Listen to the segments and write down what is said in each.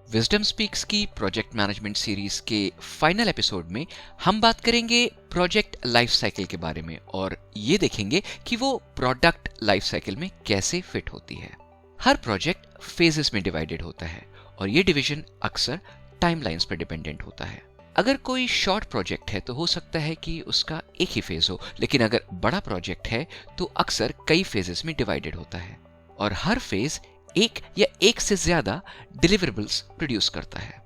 Wisdom speaks की project management series के final episode में हम बात करेंगे प्रोजेक्ट लाइफ साइकिल के बारे में और ये देखेंगे कि वो प्रोडक्ट लाइफ साइकिल में कैसे फिट होती है। हर प्रोजेक्ट फेजेस में डिवाइडेड होता है और ये डिवीजन अक्सर टाइमलाइंस पर डिपेंडेंट होता है। अगर कोई शॉर्ट प्रोजेक्ट है तो हो सकता है कि उसका एक ही फेज हो, लेकिन अगर बड़ा प्रोजेक्ट है तो अक्सर कई फेजेस में डिवाइडेड होता है और हर फेज एक या एक से ज्यादा डिलीवरेबल्स प्रोड्यूस करता है।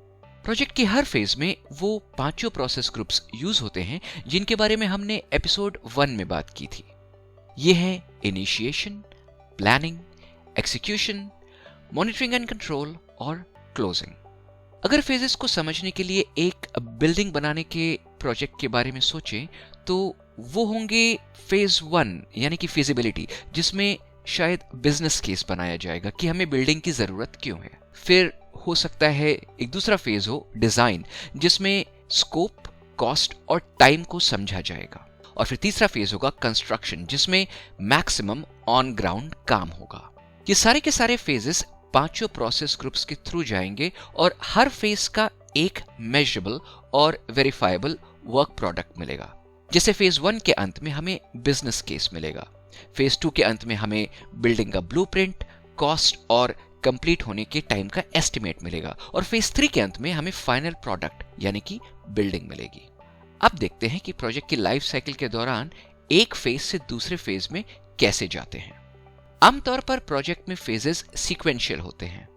प्रोजेक्ट की हर फेज में वो पांचों प्रोसेस ग्रुप्स यूज होते हैं जिनके बारे में हमने एपिसोड 1 में बात की थी। ये है initiation, planning, execution, monitoring and control और क्लोजिंग। अगर फेजेस को समझने के लिए एक बिल्डिंग बनाने के प्रोजेक्ट के बारे में सोचें तो वो होंगे फेज 1 यानी कि फिजिबिलिटी, जिसमें शायद बिजनेस केस बनाया जाएगा कि हमें बिल्डिंग की जरूरत क्यों है। फिर हो सकता है एक दूसरा फेज हो डिजाइन, जिसमें स्कोप, कॉस्ट और टाइम को समझा जाएगा। और फिर तीसरा फेज होगा कंस्ट्रक्शन, जिसमें मैक्सिमम ऑन ग्राउंड काम होगा। ये सारे के सारे फेजेस पांचों प्रोसेस ग्रुप्स के थ्रू जाएंगे और हर फेज का एक मेजरेबल और वेरीफाइबल वर्क प्रोडक्ट मिलेगा। जैसे फेज 1 के अंत में हमें बिजनेस केस मिलेगा, फेज 2 के अंत में हमें बिल्डिंग का ब्लूप्रिंट, कॉस्ट और कंप्लीट होने के टाइम का एस्टिमेट मिलेगा और फेज 3 के अंत में हमें फाइनल प्रोडक्ट यानी कि बिल्डिंग मिलेगी। अब देखते हैं कि प्रोजेक्ट की लाइफ साइकिल के दौरान एक फेज से दूसरे फेज में कैसे जाते हैं। आमतौर पर प्रोजेक्ट में फेजेस सीक्वेंशियल होते हैं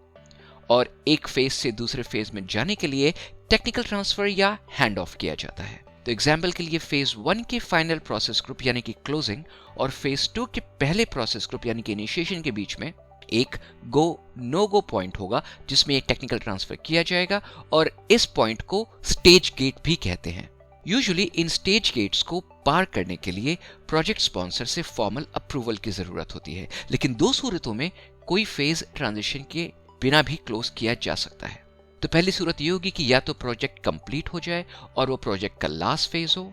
और एक फेज से दूसरे फेज में जाने के लिए टेक्निकल ट्रांसफर या हैंड ऑफ किया जाता है। तो एग्जाम्पल के लिए फेज 1 के फाइनल प्रोसेस ग्रुप यानी कि क्लोजिंग और फेज 2 के पहले प्रोसेस ग्रुप यानी कि इनिशिएशन के बीच में एक गो नो गो पॉइंट होगा, जिसमें एक टेक्निकल ट्रांसफर किया जाएगा और इस पॉइंट को स्टेज गेट भी कहते हैं। यूजुअली इन स्टेज गेट्स को पार करने के लिए प्रोजेक्ट स्पॉन्सर से फॉर्मल अप्रूवल की जरूरत होती है, लेकिन दो सूरतों में कोई फेज ट्रांजिशन के बिना भी क्लोज किया जा सकता है। तो पहली सूरत ये होगी कि या तो प्रोजेक्ट कंप्लीट हो जाए और वो प्रोजेक्ट का लास्ट फेज हो,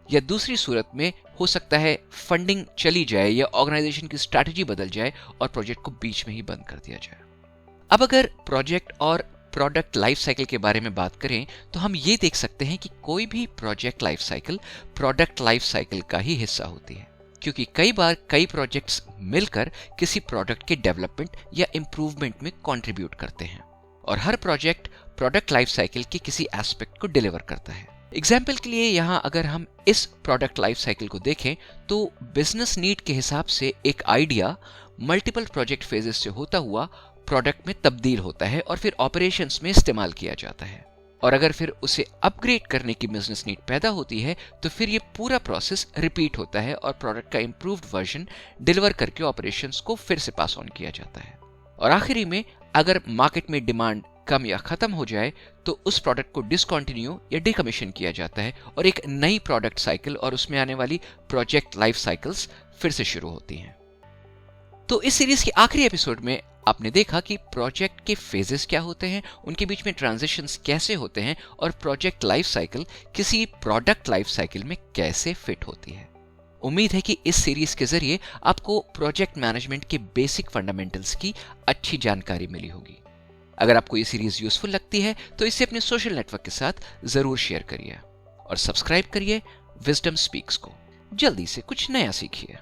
या दूसरी सूरत में हो सकता है फंडिंग चली जाए या ऑर्गेनाइजेशन की स्ट्रैटेजी बदल जाए और प्रोजेक्ट को बीच में ही बंद कर दिया जाए। अब अगर प्रोजेक्ट और प्रोडक्ट लाइफ साइकिल के बारे में बात करें तो हम ये देख सकते हैं कि कोई भी project life cycle product life cycle का ही हिस्सा होती है, क्योंकि कई बार कई प्रोजेक्ट्स मिलकर किसी प्रोडक्ट के डेवलपमेंट या इंप्रूवमेंट में कंट्रीब्यूट करते हैं और हर प्रोजेक्ट प्रोडक्ट लाइफ साइकिल के किसी एस्पेक्ट को डिलीवर करता है। एग्जाम्पल के लिए यहाँ अगर हम इस प्रोडक्ट लाइफ साइकिल को देखें तो बिजनेस नीड के हिसाब से एक आइडिया मल्टीपल प्रोजेक्ट फेजेस से होता हुआ प्रोडक्ट में तब्दील होता है और फिर ऑपरेशंस में इस्तेमाल किया जाता है। और अगर फिर उसे अपग्रेड करने की बिजनेस नीड पैदा होती है तो फिर ये पूरा प्रोसेस रिपीट होता है और प्रोडक्ट का इंप्रूव्ड वर्जन डिलीवर करके ऑपरेशंस को फिर से पास ऑन किया जाता है। और आखिरी में अगर मार्केट में डिमांड कम या खत्म हो जाए तो उस प्रोडक्ट को डिसकंटिन्यू या डिकमीशन किया जाता है और एक नई प्रोडक्ट साइकिल और उसमें आने वाली प्रोजेक्ट लाइफ साइकिल्स फिर से शुरू होती हैं। तो इस सीरीज के आखिरी एपिसोड में आपने देखा कि प्रोजेक्ट के फेजेस क्या होते हैं, उनके बीच में ट्रांजिशंस कैसे होते हैं और प्रोजेक्ट लाइफ साइकिल किसी प्रोडक्ट लाइफ साइकिल में कैसे फिट होती है। उम्मीद है कि इस सीरीज के जरिए आपको प्रोजेक्ट मैनेजमेंट के बेसिक फंडामेंटल्स की अच्छी जानकारी मिली होगी। अगर आपको ये सीरीज यूजफुल लगती है तो इसे अपने सोशल नेटवर्क के साथ जरूर शेयर करिए और सब्सक्राइब करिए विजडम स्पीक्स को। जल्दी से कुछ नया सीखिए।